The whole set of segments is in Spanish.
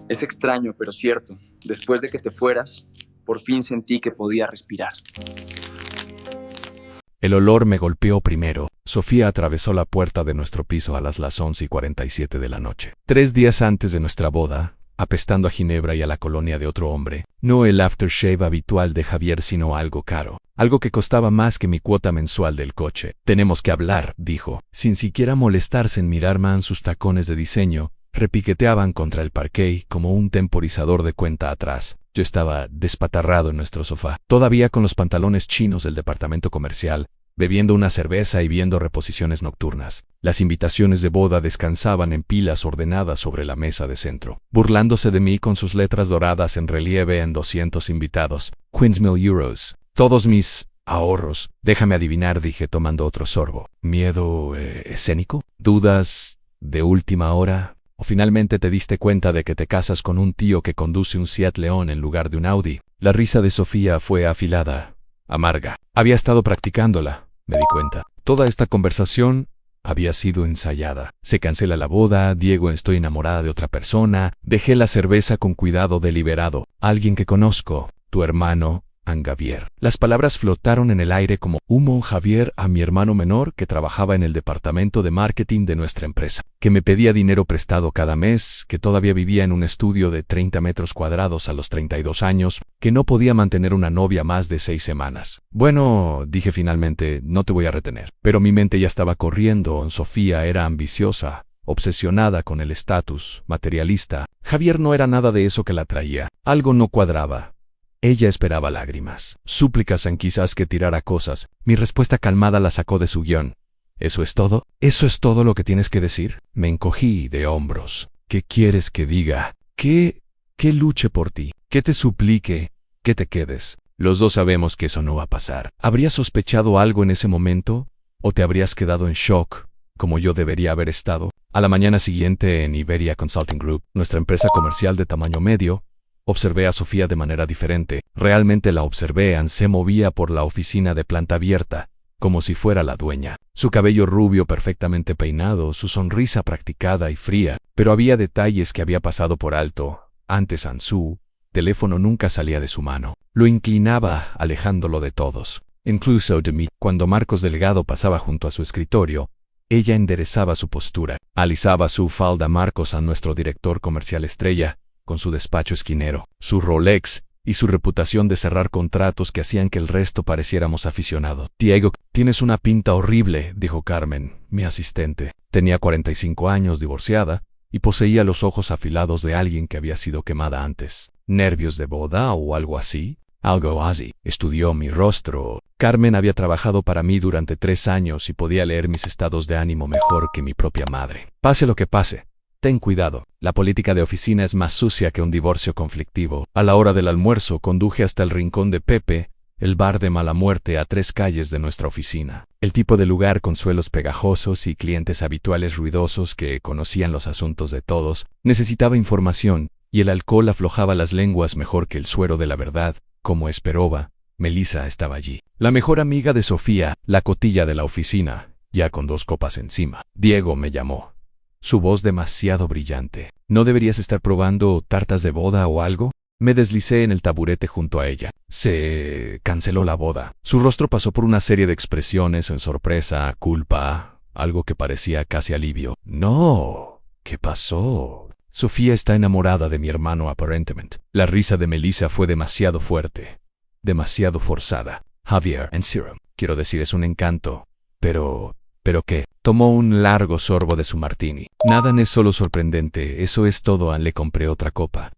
Es extraño, pero cierto. Después de que te fueras, por fin sentí que podía respirar. El olor me golpeó primero. Sofía atravesó la puerta de nuestro piso a las 11:47 de la noche. 3 días antes de nuestra boda, apestando a ginebra y a la colonia de otro hombre. No el aftershave habitual de Javier, sino algo caro. Algo que costaba más que mi cuota mensual del coche. Tenemos que hablar, dijo. Sin siquiera molestarse en mirar más sus tacones de diseño, repiqueteaban contra el parquet como un temporizador de cuenta atrás. Yo estaba despatarrado en nuestro sofá, todavía con los pantalones chinos del departamento comercial, bebiendo una cerveza y viendo reposiciones nocturnas. Las invitaciones de boda descansaban en pilas ordenadas sobre la mesa de centro, burlándose de mí con sus letras doradas en relieve en 200 invitados. Queensmill Euros. Todos mis ahorros. Déjame adivinar, dije tomando otro sorbo. ¿Miedo escénico? ¿Dudas de última hora? ¿O finalmente te diste cuenta de que te casas con un tío que conduce un Seat León en lugar de un Audi? La risa de Sofía fue afilada, amarga. Había estado practicándola, me di cuenta. Toda esta conversación había sido ensayada. Se cancela la boda, Diego, estoy enamorada de otra persona, dejé la cerveza con cuidado deliberado. Alguien que conozco, tu hermano, Javier. Las palabras flotaron en el aire como humo. Javier, a mi hermano menor que trabajaba en el departamento de marketing de nuestra empresa, que me pedía dinero prestado cada mes, que todavía vivía en un estudio de 30 metros cuadrados a los 32 años, que no podía mantener una novia más de 6 semanas. Bueno, dije finalmente, no te voy a retener. Pero mi mente ya estaba corriendo. Sofía era ambiciosa, obsesionada con el estatus, materialista. Javier no era nada de eso que la atraía. Algo no cuadraba. Ella esperaba lágrimas, súplicas en quizás que tirara cosas. Mi respuesta calmada la sacó de su guión. ¿Eso es todo? ¿Eso es todo lo que tienes que decir? Me encogí de hombros. ¿Qué quieres que diga? ¿Que luche por ti? ¿Que te suplique? ¿Que te quedes? Los dos sabemos que eso no va a pasar. ¿Habrías sospechado algo en ese momento? ¿O te habrías quedado en shock, como yo debería haber estado? A la mañana siguiente, en Iberia Consulting Group, nuestra empresa comercial de tamaño medio, observé a Sofía de manera diferente. Realmente la observé. Se movía por la oficina de planta abierta, como si fuera la dueña. Su cabello rubio perfectamente peinado, su sonrisa practicada y fría. Pero había detalles que había pasado por alto. Antes su teléfono nunca salía de su mano. Lo inclinaba, alejándolo de todos, incluso de mí. Cuando Marcos Delgado pasaba junto a su escritorio, ella enderezaba su postura. Alisaba su falda. Marcos, a nuestro director comercial estrella, con su despacho esquinero, su Rolex y su reputación de cerrar contratos que hacían que el resto pareciéramos aficionados. Diego, tienes una pinta horrible, dijo Carmen, mi asistente. Tenía 45 años, divorciada, y poseía los ojos afilados de alguien que había sido quemada antes. ¿Nervios de boda o algo así? Algo así. Estudió mi rostro. Carmen había trabajado para mí durante 3 años y podía leer mis estados de ánimo mejor que mi propia madre. Pase lo que pase, ten cuidado. La política de oficina es más sucia que un divorcio conflictivo. A la hora del almuerzo conduje hasta el Rincón de Pepe, el bar de mala muerte a 3 calles de nuestra oficina. El tipo de lugar con suelos pegajosos y clientes habituales ruidosos que conocían los asuntos de todos, necesitaba información, y el alcohol aflojaba las lenguas mejor que el suero de la verdad. Como esperaba, Melissa estaba allí. La mejor amiga de Sofía, la cotilla de la oficina, ya con 2 copas encima. Diego me llamó. Su voz demasiado brillante. ¿No deberías estar probando tartas de boda o algo? Me deslicé en el taburete junto a ella. Se canceló la boda. Su rostro pasó por una serie de expresiones en sorpresa, culpa, algo que parecía casi alivio. No, ¿qué pasó? Sofía está enamorada de mi hermano aparentemente. La risa de Melissa fue demasiado fuerte, demasiado forzada. Javier, en serio, quiero decir, es un encanto. ¿Pero qué? Tomó un largo sorbo de su martini. Nada es solo sorprendente, eso es todo. Le compré otra copa.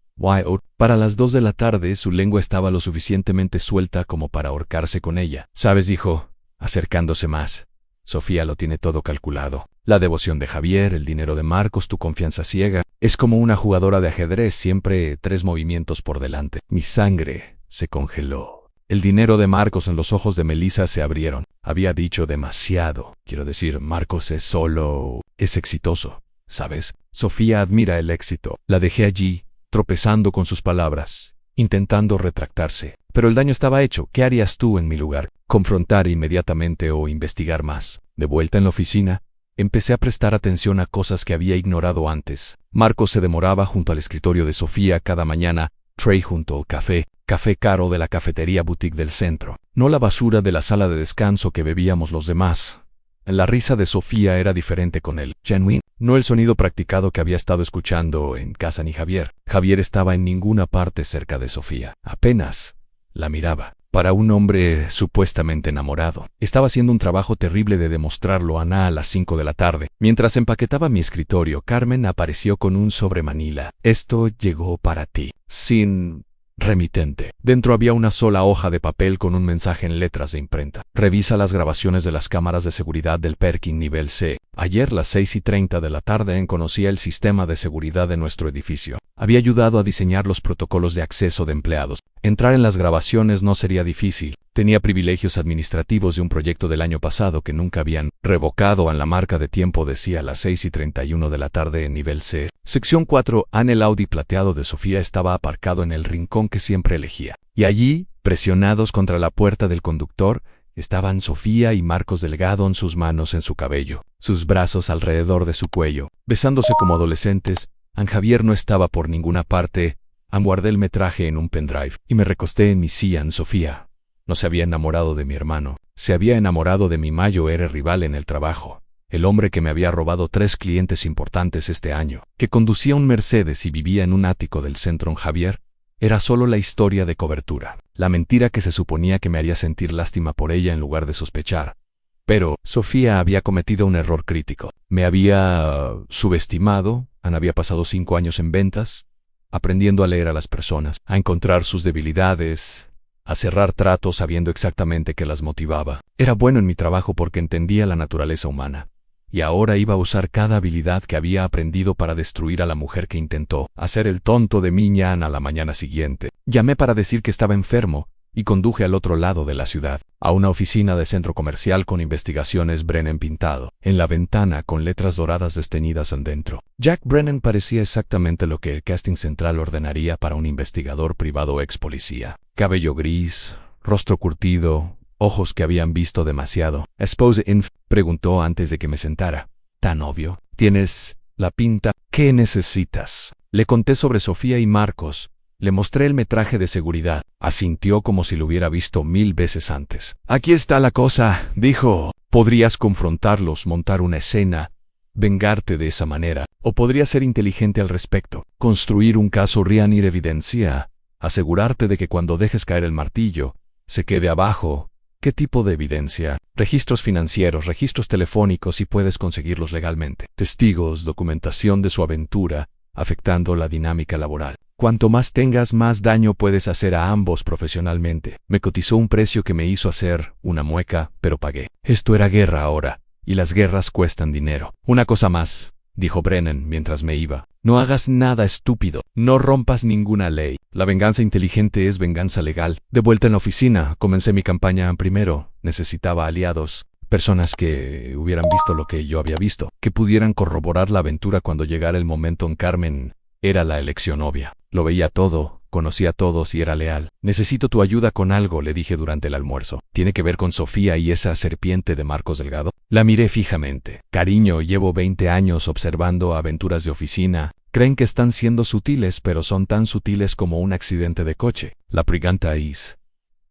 Para las 2 de la tarde su lengua estaba lo suficientemente suelta como para ahorcarse con ella. ¿Sabes?, dijo, acercándose más. Sofía lo tiene todo calculado. La devoción de Javier, el dinero de Marcos, tu confianza ciega. Es como una jugadora de ajedrez, siempre 3 movimientos por delante. Mi sangre se congeló. El dinero de Marcos. En los ojos de Melissa se abrieron. Había dicho demasiado. Quiero decir, Marcos es exitoso, ¿sabes? Sofía admira el éxito. La dejé allí, tropezando con sus palabras, intentando retractarse. Pero el daño estaba hecho. ¿Qué harías tú en mi lugar? ¿Confrontar inmediatamente o investigar más? De vuelta en la oficina, Empecé a prestar atención a cosas que había ignorado antes. Marcos se demoraba junto al escritorio de Sofía cada mañana, Trey junto al café caro de la cafetería boutique del centro, no la basura de la sala de descanso que bebíamos los demás. La risa de Sofía era diferente con él, genuine, no el sonido practicado que había estado escuchando en casa ni Javier. Javier estaba en ninguna parte cerca de Sofía, apenas la miraba. Para un hombre supuestamente enamorado, estaba haciendo un trabajo terrible de demostrarlo a Ana a las 5 de la tarde. Mientras empaquetaba mi escritorio, Carmen apareció con un sobre Manila. Esto llegó para ti. Sin remitente. Dentro había una sola hoja de papel con un mensaje en letras de imprenta. Revisa las grabaciones de las cámaras de seguridad del parking nivel C. Ayer, las 6:30 de la tarde, conocía el sistema de seguridad de nuestro edificio. Había ayudado a diseñar los protocolos de acceso de empleados. Entrar en las grabaciones no sería difícil. Tenía privilegios administrativos de un proyecto del año pasado que nunca habían revocado. En la marca de tiempo decía las 6:31 de la tarde en nivel C. Sección 4. El Audi plateado de Sofía estaba aparcado en el rincón que siempre elegía. Y allí, presionados contra la puerta del conductor, estaban Sofía y Marcos Delgado, sus manos en su cabello, sus brazos alrededor de su cuello, besándose como adolescentes. Javier no estaba por ninguna parte. Guardé el metraje en un pendrive y me recosté en mi silla. Sofía no se había enamorado de mi hermano, se había enamorado de mi mayor rival en el trabajo, el hombre que me había robado 3 clientes importantes este año, que conducía un Mercedes y vivía en un ático del centro. Javier era solo la historia de cobertura, la mentira que se suponía que me haría sentir lástima por ella en lugar de sospechar. Pero Sofía había cometido un error crítico. Me había subestimado. Había pasado 5 años en ventas, aprendiendo a leer a las personas, a encontrar sus debilidades, a cerrar tratos sabiendo exactamente qué las motivaba. Era bueno en mi trabajo porque entendía la naturaleza humana. Y ahora iba a usar cada habilidad que había aprendido para destruir a la mujer que intentó hacer el tonto de mí. A la mañana siguiente, llamé para decir que estaba enfermo y conduje al otro lado de la ciudad, a una oficina de centro comercial con investigaciones Brennan pintado en la ventana con letras doradas desteñidas dentro. Jack Brennan parecía exactamente lo que el casting central ordenaría para un investigador privado ex policía. Cabello gris, rostro curtido, ojos que habían visto demasiado. ¿Esposa inf? Preguntó antes de que me sentara. ¿Tan obvio? ¿Tienes la pinta? ¿Qué necesitas? Le conté sobre Sofía y Marcos. Le mostré el metraje de seguridad. Asintió como si lo hubiera visto 1000 veces antes. Aquí está la cosa, dijo. Podrías confrontarlos, montar una escena, vengarte de esa manera. O podrías ser inteligente al respecto. Construir un caso reunir evidencia. Asegurarte de que cuando dejes caer el martillo, se quede abajo. ¿Qué tipo de evidencia? Registros financieros, registros telefónicos si puedes conseguirlos legalmente. Testigos, documentación de su aventura, afectando la dinámica laboral. Cuanto más tengas, más daño puedes hacer a ambos profesionalmente. Me cotizó un precio que me hizo hacer una mueca, pero pagué. Esto era guerra ahora, y las guerras cuestan dinero. Una cosa más, dijo Brennan mientras me iba. No hagas nada estúpido, no rompas ninguna ley. La venganza inteligente es venganza legal. De vuelta en la oficina, comencé mi campaña primero. Necesitaba aliados. Personas que hubieran visto lo que yo había visto, que pudieran corroborar la aventura cuando llegara el momento. Carmen era la elección obvia. Lo veía todo, conocía a todos y era leal. Necesito tu ayuda con algo, le dije durante el almuerzo. ¿Tiene que ver con Sofía y esa serpiente de Marcos Delgado? La miré fijamente. Cariño, llevo 20 años observando aventuras de oficina. Creen que están siendo sutiles, pero son tan sutiles como un accidente de coche. La pregunta es,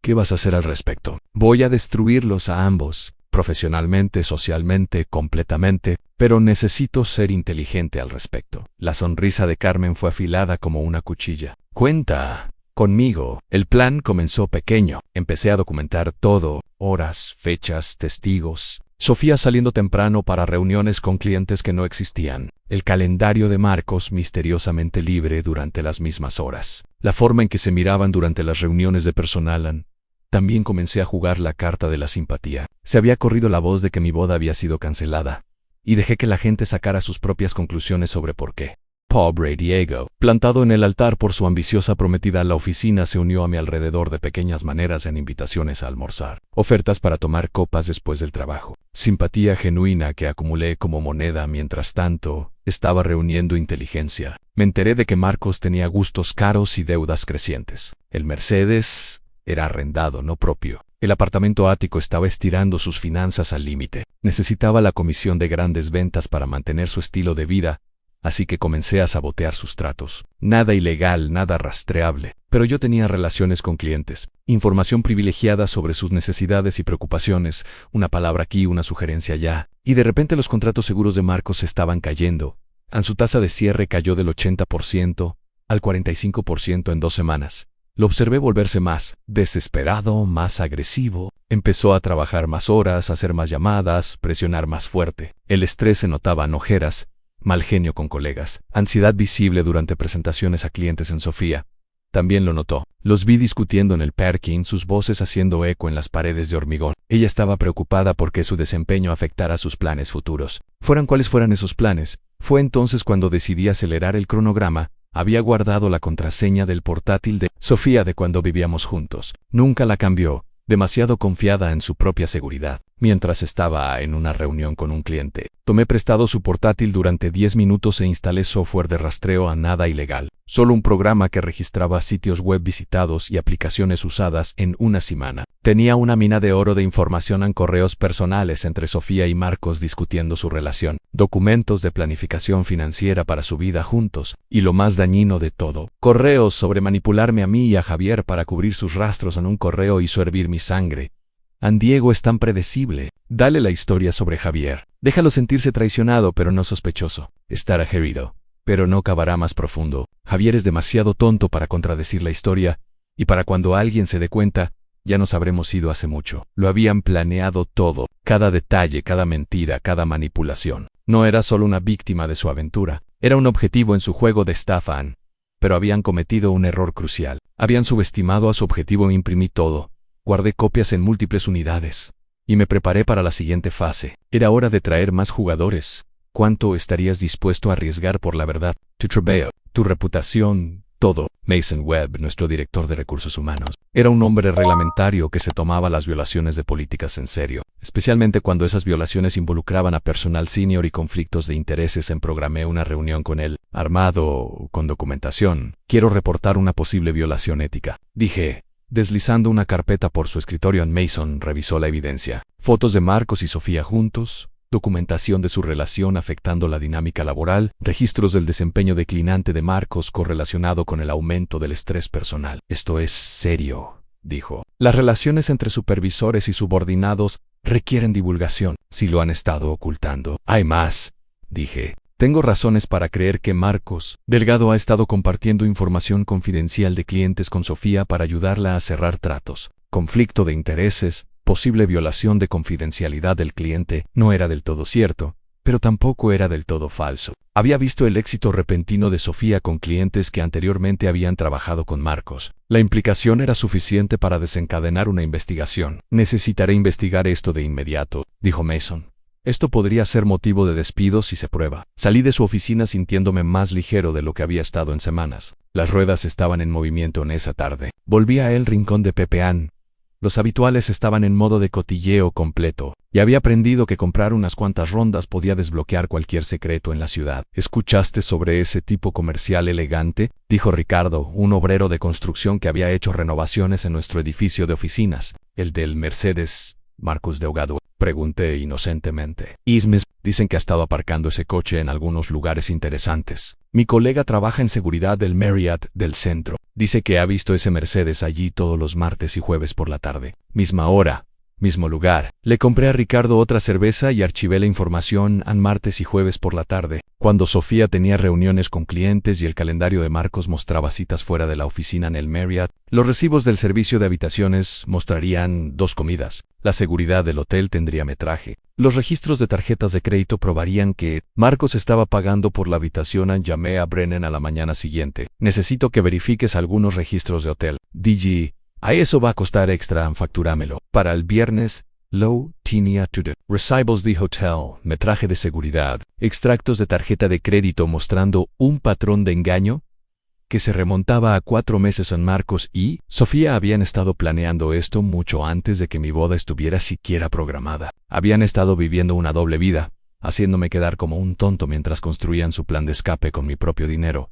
¿qué vas a hacer al respecto? Voy a destruirlos a ambos. Profesionalmente, socialmente, completamente, pero necesito ser inteligente al respecto. La sonrisa de Carmen fue afilada como una cuchilla. Cuenta conmigo. El plan comenzó pequeño. Empecé a documentar todo, horas, fechas, testigos. Sofía saliendo temprano para reuniones con clientes que no existían. El calendario de Marcos misteriosamente libre durante las mismas horas. La forma en que se miraban durante las reuniones de personal. También comencé a jugar la carta de la simpatía. Se había corrido la voz de que mi boda había sido cancelada, y dejé que la gente sacara sus propias conclusiones sobre por qué. Pobre Diego, plantado en el altar por su ambiciosa prometida, la oficina se unió a mi alrededor de pequeñas maneras en invitaciones a almorzar, ofertas para tomar copas después del trabajo, simpatía genuina que acumulé como moneda. Mientras tanto, estaba reuniendo inteligencia. Me enteré de que Marcos tenía gustos caros y deudas crecientes. El Mercedes era arrendado, no propio. El apartamento ático estaba estirando sus finanzas al límite. Necesitaba la comisión de grandes ventas para mantener su estilo de vida, así que comencé a sabotear sus tratos. Nada ilegal, nada rastreable, pero yo tenía relaciones con clientes, información privilegiada sobre sus necesidades y preocupaciones, una palabra aquí, una sugerencia allá, y de repente los contratos seguros de Marcos estaban cayendo. Su tasa de cierre cayó del 80% al 45% en 2 semanas. Lo observé volverse más desesperado, más agresivo. Empezó a trabajar más horas, a hacer más llamadas, presionar más fuerte. El estrés se notaba en ojeras, mal genio con colegas, ansiedad visible durante presentaciones a clientes en Sofía. También lo notó. Los vi discutiendo en el parking, sus voces haciendo eco en las paredes de hormigón. Ella estaba preocupada porque su desempeño afectara sus planes futuros. Fueran cuales fueran esos planes, fue entonces cuando decidí acelerar el cronograma. Había guardado la contraseña del portátil de Sofía de cuando vivíamos juntos. Nunca la cambió, demasiado confiada en su propia seguridad. Mientras estaba en una reunión con un cliente, tomé prestado su portátil durante 10 minutos e instalé software de rastreo a nada ilegal. Solo un programa que registraba sitios web visitados y aplicaciones usadas en una semana. Tenía una mina de oro de información en correos personales entre Sofía y Marcos discutiendo su relación, documentos de planificación financiera para su vida juntos, y lo más dañino de todo, correos sobre manipularme a mí y a Javier para cubrir sus rastros en un correo hizo hervir mi sangre. Diego es tan predecible. Dale la historia sobre Javier. Déjalo sentirse traicionado pero no sospechoso. Estará herido, pero no cavará más profundo. Javier es demasiado tonto para contradecir la historia, y para cuando alguien se dé cuenta, ya nos habremos ido hace mucho. Lo habían planeado todo, cada detalle, cada mentira, cada manipulación. No era solo una víctima de su aventura, era un objetivo en su juego de estafa. Pero habían cometido un error crucial. Habían subestimado a su objetivo e imprimí todo. Guardé copias en múltiples unidades. Y me preparé para la siguiente fase. Era hora de traer más jugadores. ¿Cuánto estarías dispuesto a arriesgar por la verdad? Tu trabajo, tu reputación, todo. Mason Webb, nuestro director de recursos humanos, era un hombre reglamentario que se tomaba las violaciones de políticas en serio, especialmente cuando esas violaciones involucraban a personal senior y conflictos de intereses. Programé una reunión con él, armado, con documentación. Quiero reportar una posible violación ética, dije. Deslizando una carpeta por su escritorio. Mason revisó la evidencia. Fotos de Marcos y Sofía juntos, documentación de su relación afectando la dinámica laboral, registros del desempeño declinante de Marcos correlacionado con el aumento del estrés personal. Esto es serio, dijo. Las relaciones entre supervisores y subordinados requieren divulgación, si lo han estado ocultando. Hay más, dije. Tengo razones para creer que Marcos Delgado ha estado compartiendo información confidencial de clientes con Sofía para ayudarla a cerrar tratos. Conflicto de intereses, posible violación de confidencialidad del cliente. No era del todo cierto, pero tampoco era del todo falso. Había visto el éxito repentino de Sofía con clientes que anteriormente habían trabajado con Marcos. La implicación era suficiente para desencadenar una investigación. Necesitaré investigar esto de inmediato, dijo Mason. Esto podría ser motivo de despido si se prueba. Salí de su oficina sintiéndome más ligero de lo que había estado en semanas. Las ruedas estaban en movimiento en esa tarde. Volví a el rincón de Pepeán. Los habituales estaban en modo de cotilleo completo, y había aprendido que comprar unas cuantas rondas podía desbloquear cualquier secreto en la ciudad. ¿Escuchaste sobre ese tipo comercial elegante?, dijo Ricardo, un obrero de construcción que había hecho renovaciones en nuestro edificio de oficinas, el del Mercedes. Marcos Delgado, pregunté inocentemente. Ismes, dicen que ha estado aparcando ese coche en algunos lugares interesantes. Mi colega trabaja en seguridad del Marriott del centro. Dice que ha visto ese Mercedes allí todos los martes y jueves por la tarde. Misma hora, mismo lugar. Le compré a Ricardo otra cerveza y archivé la información en martes y jueves por la tarde, cuando Sofía tenía reuniones con clientes y el calendario de Marcos mostraba citas fuera de la oficina en el Marriott. Los recibos del servicio de habitaciones mostrarían 2 comidas. La seguridad del hotel tendría metraje. Los registros de tarjetas de crédito probarían que Marcos estaba pagando por la habitación. Llamé a Brennan a la mañana siguiente. Necesito que verifiques algunos registros de hotel. DG, a eso va a costar extra, facturámelo. Para el viernes, Low tenía to the recibos de hotel, metraje de seguridad, extractos de tarjeta de crédito mostrando un patrón de engaño que se remontaba a 4 meses en Marcos y Sofía habían estado planeando esto mucho antes de que mi boda estuviera siquiera programada. Habían estado viviendo una doble vida, haciéndome quedar como un tonto mientras construían su plan de escape con mi propio dinero.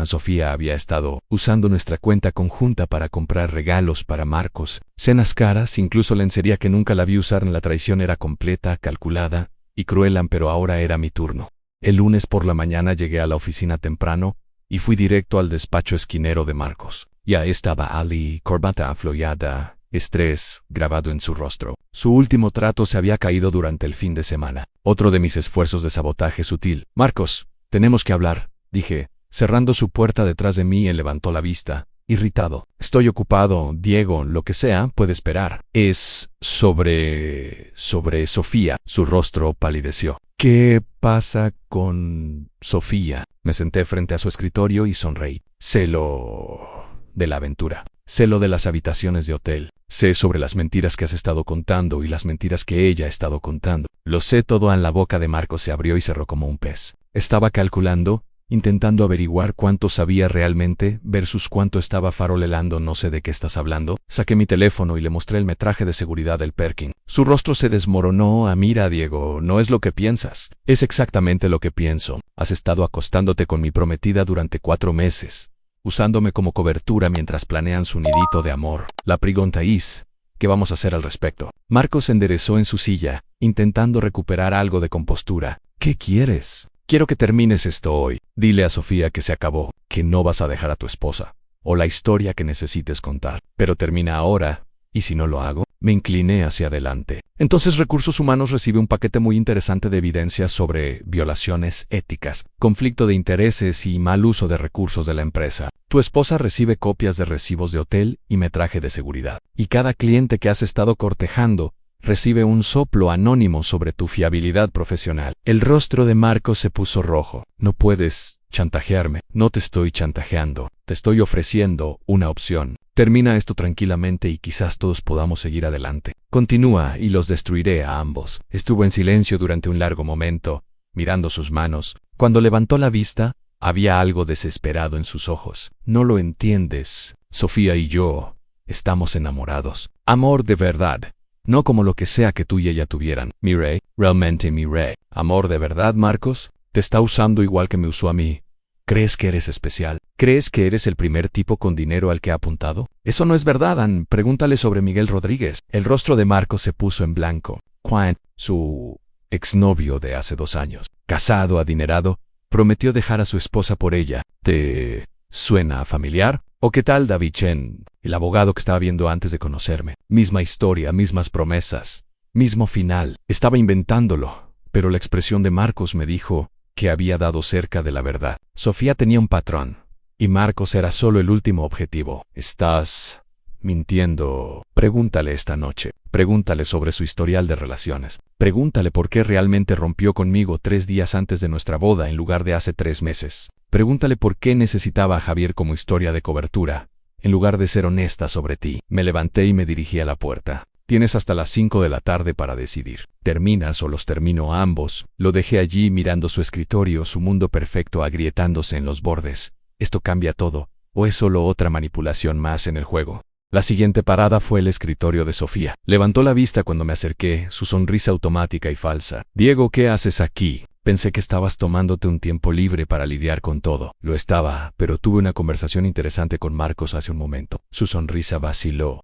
Sofía había estado usando nuestra cuenta conjunta para comprar regalos para Marcos, cenas caras, incluso lencería que nunca la vi usar. La traición era completa, calculada y cruel, pero ahora era mi turno. El lunes por la mañana llegué a la oficina temprano y fui directo al despacho esquinero de Marcos. Ya estaba Ali, corbata afloyada, estrés grabado en su rostro. Su último trato se había caído durante el fin de semana. Otro de mis esfuerzos de sabotaje sutil. «Marcos, tenemos que hablar», dije, cerrando su puerta detrás de mí. Él levantó la vista, irritado. «Estoy ocupado, Diego, lo que sea puede esperar». «Es sobre Sofía». Su rostro palideció. «¿Qué pasa con Sofía?» Me senté frente a su escritorio y sonreí. «Celo de la aventura. Sé lo de las habitaciones de hotel. Sé sobre las mentiras que has estado contando y las mentiras que ella ha estado contando. Lo sé todo». En la boca de Marcos se abrió y cerró como un pez. Estaba calculando, intentando averiguar cuánto sabía realmente versus cuánto estaba farolelando. «No sé de qué estás hablando». Saqué mi teléfono y le mostré el metraje de seguridad del Perkin. Su rostro se desmoronó. «Mira, Diego, no es lo que piensas». «Es exactamente lo que pienso. Has estado acostándote con mi prometida durante 4 meses. Usándome como cobertura mientras planean su nidito de amor. La pregunta es, ¿qué vamos a hacer al respecto?» Marcos se enderezó en su silla, intentando recuperar algo de compostura. «¿Qué quieres?» «Quiero que termines esto hoy. Dile a Sofía que se acabó, que no vas a dejar a tu esposa, o la historia que necesites contar. Pero termina ahora, y si no lo hago». Me incliné hacia adelante. «Entonces Recursos Humanos recibe un paquete muy interesante de evidencias sobre violaciones éticas, conflicto de intereses y mal uso de recursos de la empresa. Tu esposa recibe copias de recibos de hotel y metraje de seguridad. Y cada cliente que has estado cortejando recibe un soplo anónimo sobre tu fiabilidad profesional». El rostro de Marcos se puso rojo. «No puedes chantajearme». «No te estoy chantajeando. Te estoy ofreciendo una opción. Termina esto tranquilamente y quizás todos podamos seguir adelante. Continúa y los destruiré a ambos». Estuvo en silencio durante un largo momento, mirando sus manos. Cuando levantó la vista, había algo desesperado en sus ojos. «No lo entiendes. Sofía y yo estamos enamorados. Amor de verdad. No como lo que sea que tú y ella tuvieran. Miré, realmente miré. Amor de verdad, Marcos. Te está usando igual que me usó a mí. ¿Crees que eres especial? ¿Crees que eres el primer tipo con dinero al que ha apuntado? Eso no es verdad, Ann. Pregúntale sobre Miguel Rodríguez». El rostro de Marcos se puso en blanco. Juan, su exnovio de hace 2 años, casado, adinerado, prometió dejar a su esposa por ella. ¿Te suena familiar? ¿O qué tal David Chen, el abogado que estaba viendo antes de conocerme? Misma historia, mismas promesas, mismo final. Estaba inventándolo, pero la expresión de Marcos me dijo que había dado cerca de la verdad. Sofía tenía un patrón, y Marcos era solo el último objetivo. «¿Estás mintiendo?» «Pregúntale esta noche. Pregúntale sobre su historial de relaciones. Pregúntale por qué realmente rompió conmigo 3 días antes de nuestra boda en lugar de hace 3 meses. Pregúntale por qué necesitaba a Javier como historia de cobertura, en lugar de ser honesta sobre ti». Me levanté y me dirigí a la puerta. «Tienes hasta las 5 de la tarde para decidir. ¿Terminas o los termino a ambos?» Lo dejé allí mirando su escritorio, su mundo perfecto agrietándose en los bordes. ¿Esto cambia todo? ¿O es solo otra manipulación más en el juego? La siguiente parada fue el escritorio de Sofía. Levantó la vista cuando me acerqué, su sonrisa automática y falsa. «Diego, ¿qué haces aquí? Pensé que estabas tomándote un tiempo libre para lidiar con todo». Lo estaba, pero tuve una conversación interesante con Marcos hace un momento. Su sonrisa vaciló.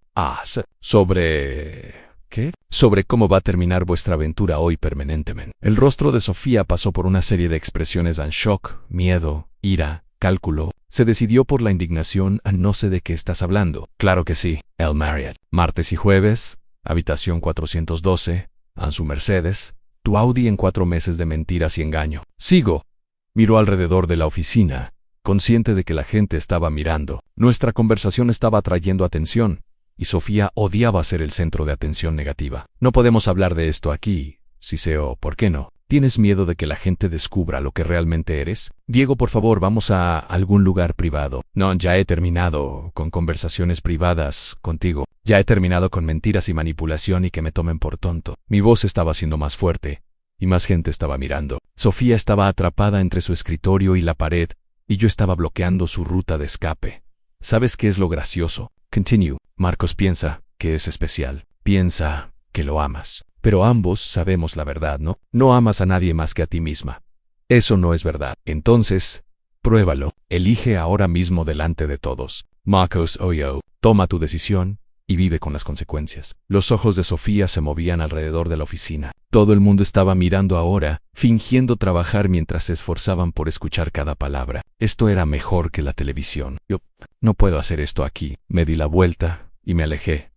¿Sobre qué? «Sobre cómo va a terminar vuestra aventura hoy permanentemente». El rostro de Sofía pasó por una serie de expresiones en shock, miedo, ira, cálculo. Se decidió por la indignación. «No sé de qué estás hablando». «Claro que sí. El Marriott. Martes y jueves, habitación 412, en su Mercedes. Tu Audi en 4 meses de mentiras y engaño». Sigo. Miró alrededor de la oficina, consciente de que la gente estaba mirando. Nuestra conversación estaba atrayendo atención, y Sofía odiaba ser el centro de atención negativa. «No podemos hablar de esto aquí, Ciseo, ¿por qué no? ¿Tienes miedo de que la gente descubra lo que realmente eres? Diego, por favor, vamos a algún lugar privado». «No, ya he terminado con conversaciones privadas contigo. Ya he terminado con mentiras y manipulación y que me tomen por tonto». Mi voz estaba siendo más fuerte, y más gente estaba mirando. Sofía estaba atrapada entre su escritorio y la pared, y yo estaba bloqueando su ruta de escape. ¿Sabes qué es lo gracioso? Continue. Marcos piensa que es especial. Piensa que lo amas. Pero ambos sabemos la verdad, ¿no? No amas a nadie más que a ti misma. Eso no es verdad. Entonces, Pruébalo. Elige ahora mismo delante de todos. Marcos Oyo, toma tu decisión y vive con las consecuencias. Los ojos de Sofía se movían alrededor de la oficina. Todo el mundo estaba mirando ahora, fingiendo trabajar mientras se esforzaban por escuchar cada palabra. Esto era mejor que la televisión. Yo no puedo hacer esto aquí. Me di la vuelta y me alejé,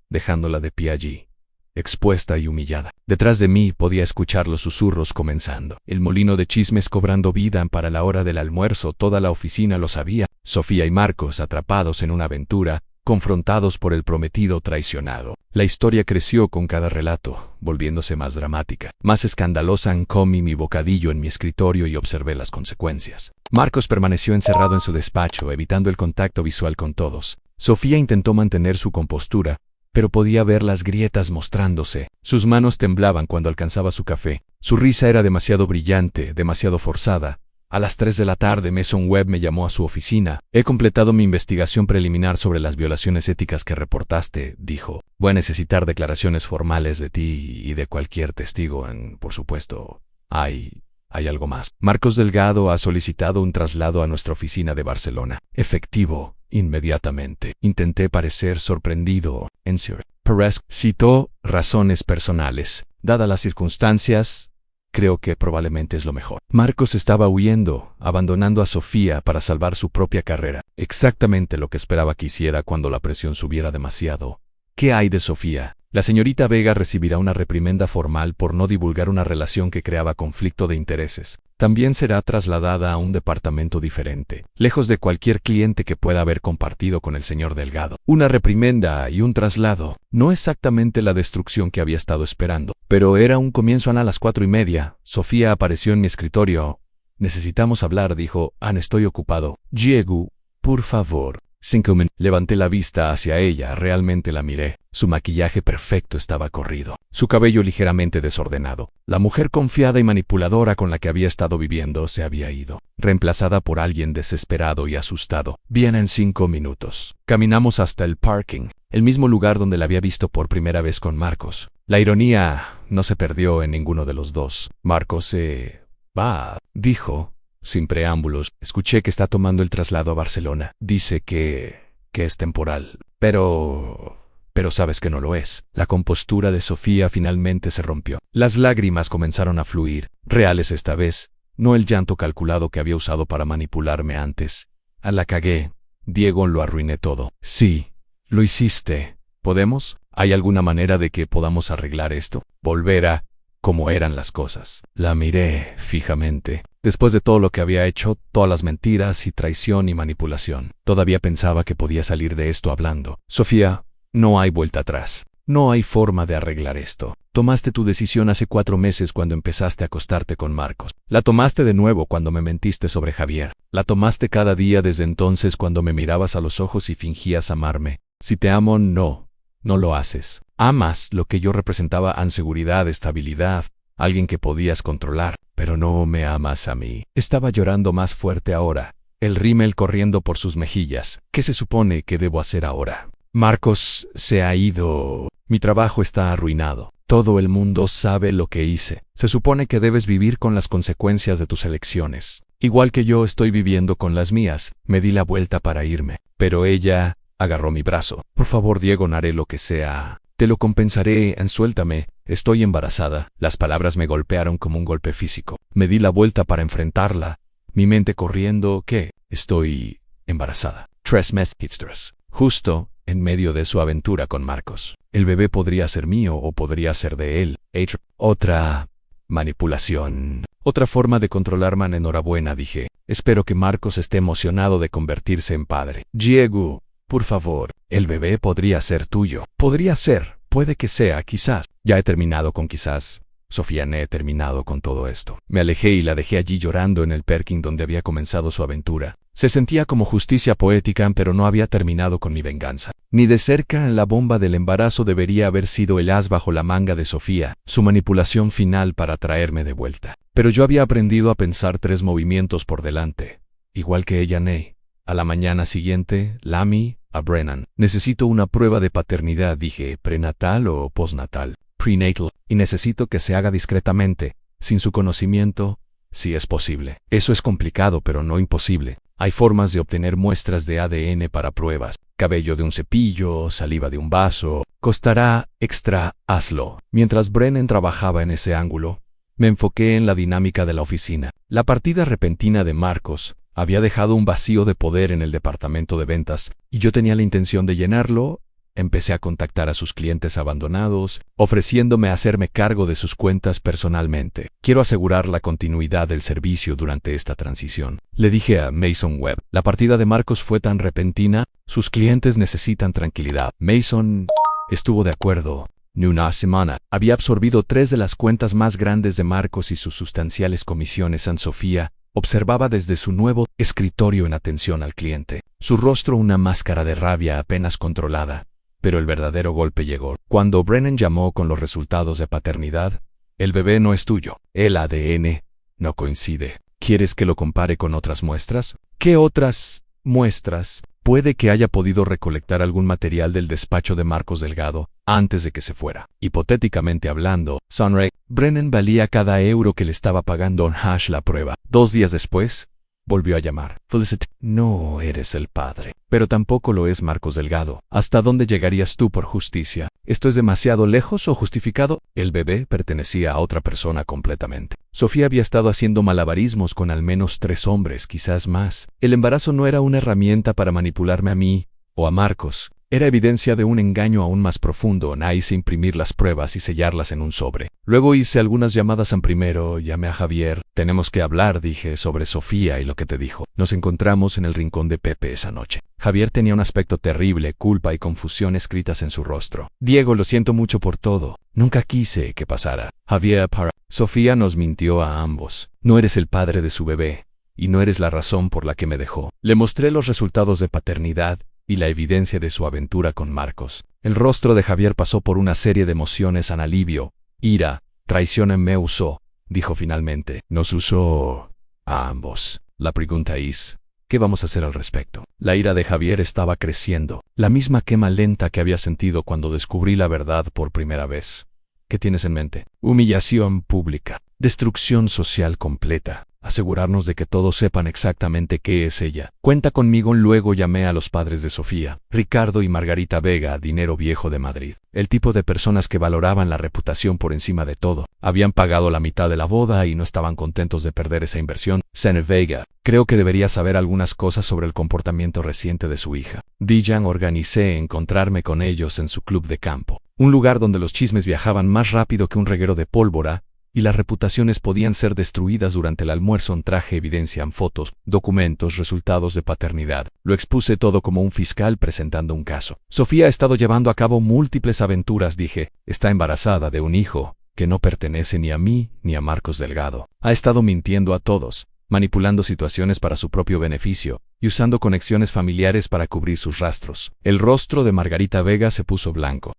dejándola de pie allí, expuesta y humillada. Detrás de mí podía escuchar los susurros comenzando. El molino de chismes cobrando vida para la hora del almuerzo. Toda la oficina lo sabía. Sofía y Marcos atrapados en una aventura, confrontados por el prometido traicionado. La historia creció con cada relato, volviéndose más dramática, más escandalosa. Comí mi bocadillo en mi escritorio y observé las consecuencias. Marcos permaneció encerrado en su despacho, evitando el contacto visual con todos. Sofía intentó mantener su compostura, pero podía ver las grietas mostrándose. Sus manos temblaban cuando alcanzaba su café. Su risa era demasiado brillante, demasiado forzada. A las 3 de la tarde, Mason Webb me llamó a su oficina. He completado mi investigación preliminar sobre las violaciones éticas que reportaste, dijo. Voy a necesitar declaraciones formales de ti y de cualquier testigo. Por supuesto, hay algo más. Marcos Delgado ha solicitado un traslado a nuestra oficina de Barcelona. Efectivo, inmediatamente. Intenté parecer sorprendido. Perez citó razones personales. Dadas las circunstancias, creo que probablemente es lo mejor. Marcos estaba huyendo, abandonando a Sofía para salvar su propia carrera. Exactamente lo que esperaba que hiciera cuando la presión subiera demasiado. ¿Qué hay de Sofía? La señorita Vega recibirá una reprimenda formal por no divulgar una relación que creaba conflicto de intereses. También será trasladada a un departamento diferente, lejos de cualquier cliente que pueda haber compartido con el señor Delgado. Una reprimenda y un traslado. No exactamente la destrucción que había estado esperando, pero era un comienzo. A las 4:30, Sofía apareció en mi escritorio. Necesitamos hablar, dijo. Estoy ocupado. Diego, por favor. 5 minutos. Levanté la vista hacia ella, realmente la miré. Su maquillaje perfecto estaba corrido, su cabello ligeramente desordenado. La mujer confiada y manipuladora con la que había estado viviendo se había ido, reemplazada por alguien desesperado y asustado. Vienen 5 minutos. Caminamos hasta el parking, el mismo lugar donde la había visto por primera vez con Marcos. La ironía no se perdió en ninguno de los dos. Marcos se va, dijo, sin preámbulos. Escuché que está tomando el traslado a Barcelona. Dice que es temporal. Pero sabes que no lo es. La compostura de Sofía finalmente se rompió. Las lágrimas comenzaron a fluir, reales esta vez, no el llanto calculado que había usado para manipularme antes. La cagué. Diego, lo arruiné todo. Sí, lo hiciste. ¿Podemos? ¿Hay alguna manera de que podamos arreglar esto? Volver a como eran las cosas. La miré fijamente. Después de todo lo que había hecho, todas las mentiras y traición y manipulación, todavía pensaba que podía salir de esto hablando. Sofía, no hay vuelta atrás. No hay forma de arreglar esto. Tomaste tu decisión hace 4 meses cuando empezaste a acostarte con Marcos. La tomaste de nuevo cuando me mentiste sobre Javier. La tomaste cada día desde entonces cuando me mirabas a los ojos y fingías amarme. Si te amo, no lo haces. Amas lo que yo representaba: seguridad, estabilidad, alguien que podías controlar, pero no me amas a mí. Estaba llorando más fuerte ahora, el rímel corriendo por sus mejillas. ¿Qué se supone que debo hacer ahora? Marcos se ha ido. Mi trabajo está arruinado. Todo el mundo sabe lo que hice. Se supone que debes vivir con las consecuencias de tus elecciones. Igual que yo estoy viviendo con las mías. Me di la vuelta para irme, pero ella agarró mi brazo. Por favor, Diego, haré lo que sea. Te lo compensaré. Suéltame. Estoy embarazada. Las palabras me golpearon como un golpe físico. Me di la vuelta para enfrentarla, mi mente corriendo. ¿Qué? Estoy embarazada. 3 meses. Justo en medio de su aventura con Marcos. El bebé podría ser mío o podría ser de él. Otra manipulación. Otra forma de controlarme. Enhorabuena, dije. Espero que Marcos esté emocionado de convertirse en padre. Diego, por favor, el bebé podría ser tuyo. Podría ser. Puede que sea, quizás. Ya he terminado con quizás. Sofía, no he terminado con todo esto. Me alejé y la dejé allí llorando en el parking donde había comenzado su aventura. Se sentía como justicia poética, pero no había terminado con mi venganza. Ni de cerca. La bomba del embarazo debería haber sido el as bajo la manga de Sofía, su manipulación final para traerme de vuelta. Pero yo había aprendido a pensar 3 movimientos por delante. Igual que ella, Ney. A la mañana siguiente, Lamy a Brennan. Necesito una prueba de paternidad, dije. ¿Prenatal o postnatal? Prenatal. Y necesito que se haga discretamente, sin su conocimiento, Sí es posible. Eso es complicado, pero no imposible. Hay formas de obtener muestras de ADN para pruebas. Cabello de un cepillo, saliva de un vaso. Costará extra, hazlo. Mientras Brennan trabajaba en ese ángulo, me enfoqué en la dinámica de la oficina. La partida repentina de Marcos había dejado un vacío de poder en el departamento de ventas, y yo tenía la intención de llenarlo. Empecé a contactar a sus clientes abandonados, ofreciéndome a hacerme cargo de sus cuentas personalmente. Quiero asegurar la continuidad del servicio durante esta transición. Le dije a Mason Webb. La partida de Marcos fue tan repentina, sus clientes necesitan tranquilidad. Mason estuvo de acuerdo. En una semana, había absorbido 3 de las cuentas más grandes de Marcos y sus sustanciales comisiones. San Sofía observaba desde su nuevo escritorio en atención al cliente. Su rostro una máscara de rabia apenas controlada. Pero el verdadero golpe llegó. Cuando Brennan llamó con los resultados de paternidad, el bebé no es tuyo. El ADN no coincide. ¿Quieres que lo compare con otras muestras? ¿Qué otras muestras? Puede que haya podido recolectar algún material del despacho de Marcos Delgado antes de que se fuera. Hipotéticamente hablando, Sunray, Brennan valía cada euro que le estaba pagando a Hash la prueba. 2 días después, volvió a llamar. Felicity, no eres el padre, pero tampoco lo es Marcos Delgado. ¿Hasta dónde llegarías tú por justicia? ¿Esto es demasiado lejos o justificado? El bebé pertenecía a otra persona completamente. Sofía había estado haciendo malabarismos con al menos 3 hombres, quizás más. El embarazo no era una herramienta para manipularme a mí o a Marcos. Era evidencia de un engaño aún más profundo. Hice imprimir las pruebas y sellarlas en un sobre. Luego hice algunas llamadas primero, llamé a Javier. Tenemos que hablar, dije, sobre Sofía y lo que te dijo. Nos encontramos en el rincón de Pepe esa noche. Javier tenía un aspecto terrible, culpa y confusión escritas en su rostro. Diego, lo siento mucho por todo. Nunca quise que pasara. Javier, Sofía nos mintió a ambos. No eres el padre de su bebé, y no eres la razón por la que me dejó. Le mostré los resultados de paternidad y la evidencia de su aventura con Marcos. El rostro de Javier pasó por una serie de emociones: alivio, ira, traición. Me usó, dijo finalmente. Nos usó a ambos. La pregunta es, ¿qué vamos a hacer al respecto? La ira de Javier estaba creciendo, la misma quema lenta que había sentido cuando descubrí la verdad por primera vez. ¿Qué tienes en mente? Humillación pública, destrucción social completa. Asegurarnos de que todos sepan exactamente qué es ella. Cuenta conmigo. Luego llamé a los padres de Sofía, Ricardo y Margarita Vega, dinero viejo de Madrid. El tipo de personas que valoraban la reputación por encima de todo. Habían pagado la mitad de la boda y no estaban contentos de perder esa inversión. Señor Vega, creo que debería saber algunas cosas sobre el comportamiento reciente de su hija. Dijan, organicé encontrarme con ellos en su club de campo. Un lugar donde los chismes viajaban más rápido que un reguero de pólvora, y las reputaciones podían ser destruidas durante el almuerzo. Traje evidencian fotos, documentos, resultados de paternidad. Lo expuse todo como un fiscal presentando un caso. Sofía ha estado llevando a cabo múltiples aventuras, dije. Está embarazada de un hijo que no pertenece ni a mí ni a Marcos Delgado. Ha estado mintiendo a todos, manipulando situaciones para su propio beneficio y usando conexiones familiares para cubrir sus rastros. El rostro de Margarita Vega se puso blanco.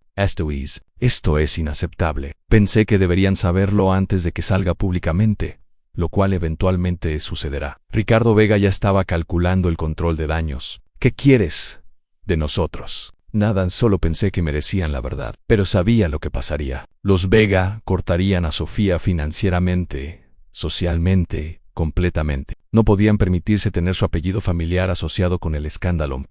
Esto es inaceptable. Pensé que deberían saberlo antes de que salga públicamente, lo cual eventualmente sucederá. Ricardo Vega ya estaba calculando el control de daños. ¿Qué quieres de nosotros? Nada, solo pensé que merecían la verdad, pero sabía lo que pasaría. Los Vega cortarían a Sofía financieramente, socialmente, completamente. No podían permitirse tener su apellido familiar asociado con el escándalo.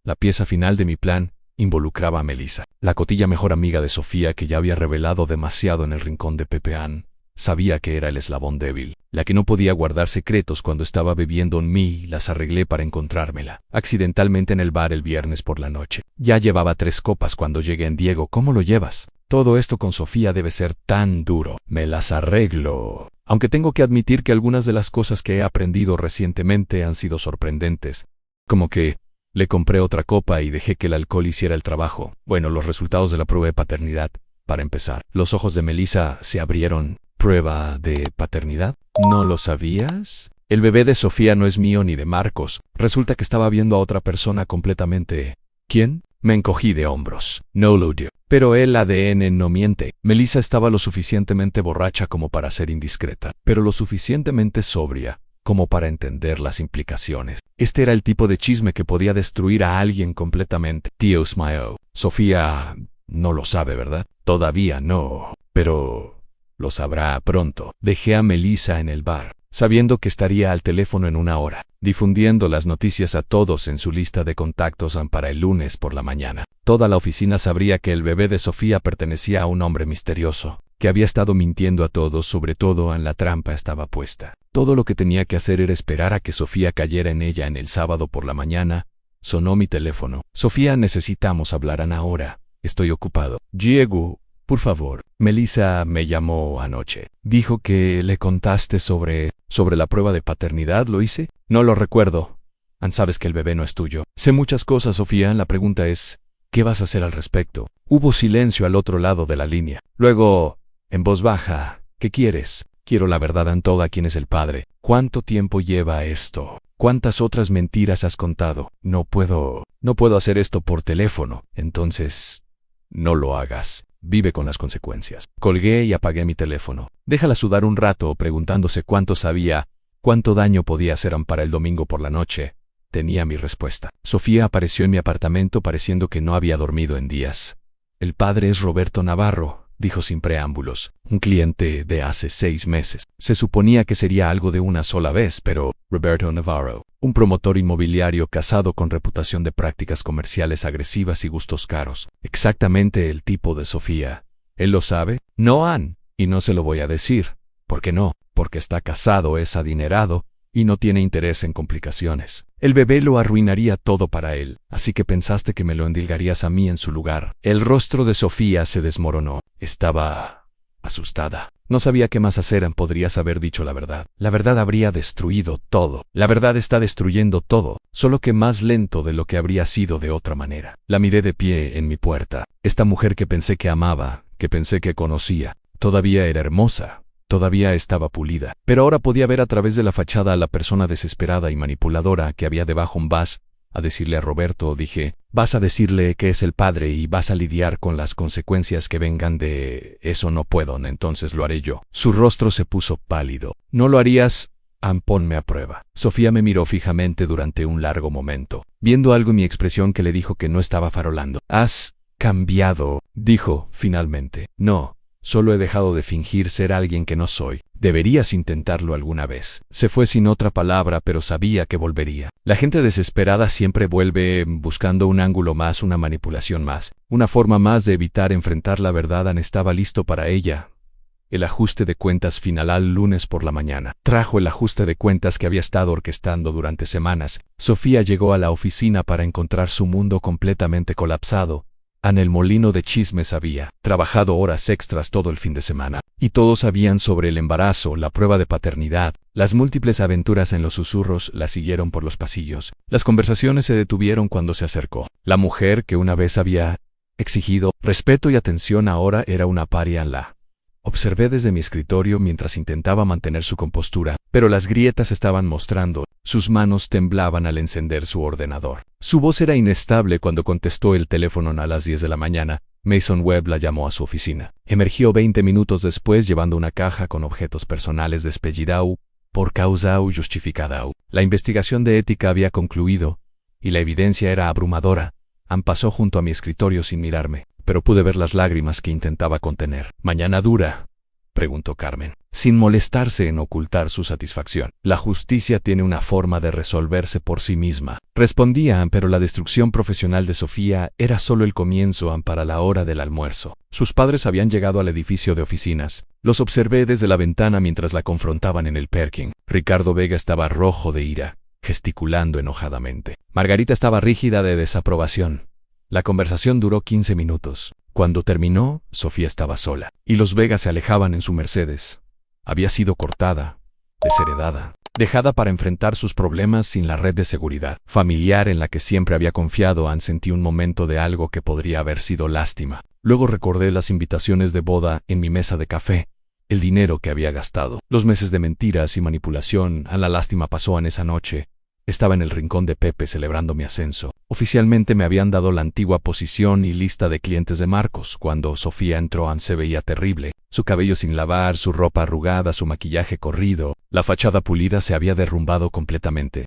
La pieza final de mi plan involucraba a Melissa, la cotilla mejor amiga de Sofía, que ya había revelado demasiado en el rincón de Pepe Ann. Sabía que era el eslabón débil, la que no podía guardar secretos. Cuando estaba bebiendo en mí, las arreglé para encontrármela accidentalmente en el bar el viernes por la noche. Ya llevaba 3 copas cuando llegué en. Diego, ¿cómo lo llevas? Todo esto con Sofía debe ser tan duro. Me las arreglo. Aunque tengo que admitir que algunas de las cosas que he aprendido recientemente han sido sorprendentes. Como que le compré otra copa y dejé que el alcohol hiciera el trabajo. Bueno, los resultados de la prueba de paternidad. Para empezar, los ojos de Melissa se abrieron. ¿Prueba de paternidad? ¿No lo sabías? El bebé de Sofía no es mío ni de Marcos. Resulta que estaba viendo a otra persona completamente. ¿Quién? Me encogí de hombros. No lo dio. Pero el ADN no miente. Melissa estaba lo suficientemente borracha como para ser indiscreta, pero lo suficientemente sobria como para entender las implicaciones. Este era el tipo de chisme que podía destruir a alguien completamente. Dios mío. Sofía no lo sabe, ¿verdad? Todavía no. Pero lo sabrá pronto. Dejé a Melissa en el bar. sabiendo que estaría al teléfono en una hora, difundiendo las noticias a todos en su lista de contactos para el lunes por la mañana. Toda la oficina sabría que el bebé de Sofía pertenecía a un hombre misterioso, que había estado mintiendo a todos, sobre todo en la trampa estaba puesta. Todo lo que tenía que hacer era esperar a que Sofía cayera en ella en el sábado por la mañana. Sonó mi teléfono. Sofía, necesitamos hablar ahora. Estoy ocupado. Diego, por favor. Melissa me llamó anoche. Dijo que le contaste sobre la prueba de paternidad. ¿Lo hice? No lo recuerdo. Sabes que el bebé no es tuyo. Sé muchas cosas, Sofía. La pregunta es, ¿qué vas a hacer al respecto? Hubo silencio al otro lado de la línea. Luego, en voz baja, ¿qué quieres? Quiero la verdad en toda. ¿Quién es el padre? ¿Cuánto tiempo lleva esto? ¿Cuántas otras mentiras has contado? No puedo hacer esto por teléfono. Entonces, no lo hagas. Vive con las consecuencias. Colgué y apagué mi teléfono. Déjala sudar un rato preguntándose cuánto sabía, cuánto daño podía hacer para el domingo por la noche. Tenía mi respuesta. Sofía apareció en mi apartamento pareciendo que no había dormido en días. El padre es Roberto Navarro, dijo sin preámbulos. Un cliente de hace 6 meses. Se suponía que sería algo de una sola vez, pero Roberto Navarro, un promotor inmobiliario casado con reputación de prácticas comerciales agresivas y gustos caros. Exactamente el tipo de Sofía. ¿Él lo sabe? No, Ann, y no se lo voy a decir. ¿Por qué no? Porque está casado, es adinerado y no tiene interés en complicaciones. El bebé lo arruinaría todo para él, así que pensaste que me lo endilgarías a mí en su lugar. El rostro de Sofía se desmoronó. Estaba asustada. No sabía qué más hacer. Podrías haber dicho la verdad. La verdad habría destruido todo. La verdad está destruyendo todo, solo que más lento de lo que habría sido de otra manera. La miré de pie en mi puerta. Esta mujer que pensé que amaba, que pensé que conocía, todavía era hermosa. Todavía estaba pulida, pero ahora podía ver a través de la fachada a la persona desesperada y manipuladora que había debajo. Vas a decirle a Roberto, dije, vas a decirle que es el padre y vas a lidiar con las consecuencias que vengan de eso. No puedo, entonces lo haré yo. Su rostro se puso pálido. ¿No lo harías? Ponme a prueba. Sofía me miró fijamente durante un largo momento, viendo algo en mi expresión que le dijo que no estaba farolando. Has cambiado, dijo finalmente. No. Solo he dejado de fingir ser alguien que no soy. Deberías intentarlo alguna vez. Se fue sin otra palabra, pero sabía que volvería. La gente desesperada siempre vuelve buscando un ángulo más, una manipulación más, una forma más de evitar enfrentar la verdad. Ann estaba listo para ella. El ajuste de cuentas final al lunes por la mañana. Trajo el ajuste de cuentas que había estado orquestando durante semanas. Sofía llegó a la oficina para encontrar su mundo completamente colapsado. En el molino de chismes había trabajado horas extras todo el fin de semana, y todos sabían sobre el embarazo, la prueba de paternidad. Las múltiples aventuras en los susurros la siguieron por los pasillos. Las conversaciones se detuvieron cuando se acercó. La mujer que una vez había exigido respeto y atención ahora era una paria. La observé desde mi escritorio mientras intentaba mantener su compostura, pero las grietas estaban mostrando. Sus manos temblaban al encender su ordenador. Su voz era inestable cuando contestó el teléfono a las 10 de la mañana. Mason Webb la llamó a su oficina. Emergió 20 minutos después llevando una caja con objetos personales despedidados por causa justificada. La investigación de ética había concluido, y la evidencia era abrumadora. Ann pasó junto a mi escritorio sin mirarme, pero pude ver las lágrimas que intentaba contener. ¿Mañana dura?, preguntó Carmen, sin molestarse en ocultar su satisfacción. La justicia tiene una forma de resolverse por sí misma, respondía Ann, pero la destrucción profesional de Sofía era solo el comienzo. Para la hora del almuerzo, sus padres habían llegado al edificio de oficinas. Los observé desde la ventana mientras la confrontaban en el parking. Ricardo Vega estaba rojo de ira, gesticulando enojadamente. Margarita estaba rígida de desaprobación. La conversación duró 15 minutos. Cuando terminó, Sofía estaba sola, y los Vega se alejaban en su Mercedes. Había sido cortada, desheredada, dejada para enfrentar sus problemas sin la red de seguridad familiar en la que siempre había confiado. Ann sentí un momento de algo que podría haber sido lástima. Luego recordé las invitaciones de boda en mi mesa de café, el dinero que había gastado, los meses de mentiras y manipulación. La lástima pasó en esa noche. Estaba en el rincón de Pepe celebrando mi ascenso. Oficialmente me habían dado la antigua posición y lista de clientes de Marcos. Cuando Sofía entró, Ann se veía terrible. Su cabello sin lavar, su ropa arrugada, su maquillaje corrido. La fachada pulida se había derrumbado completamente.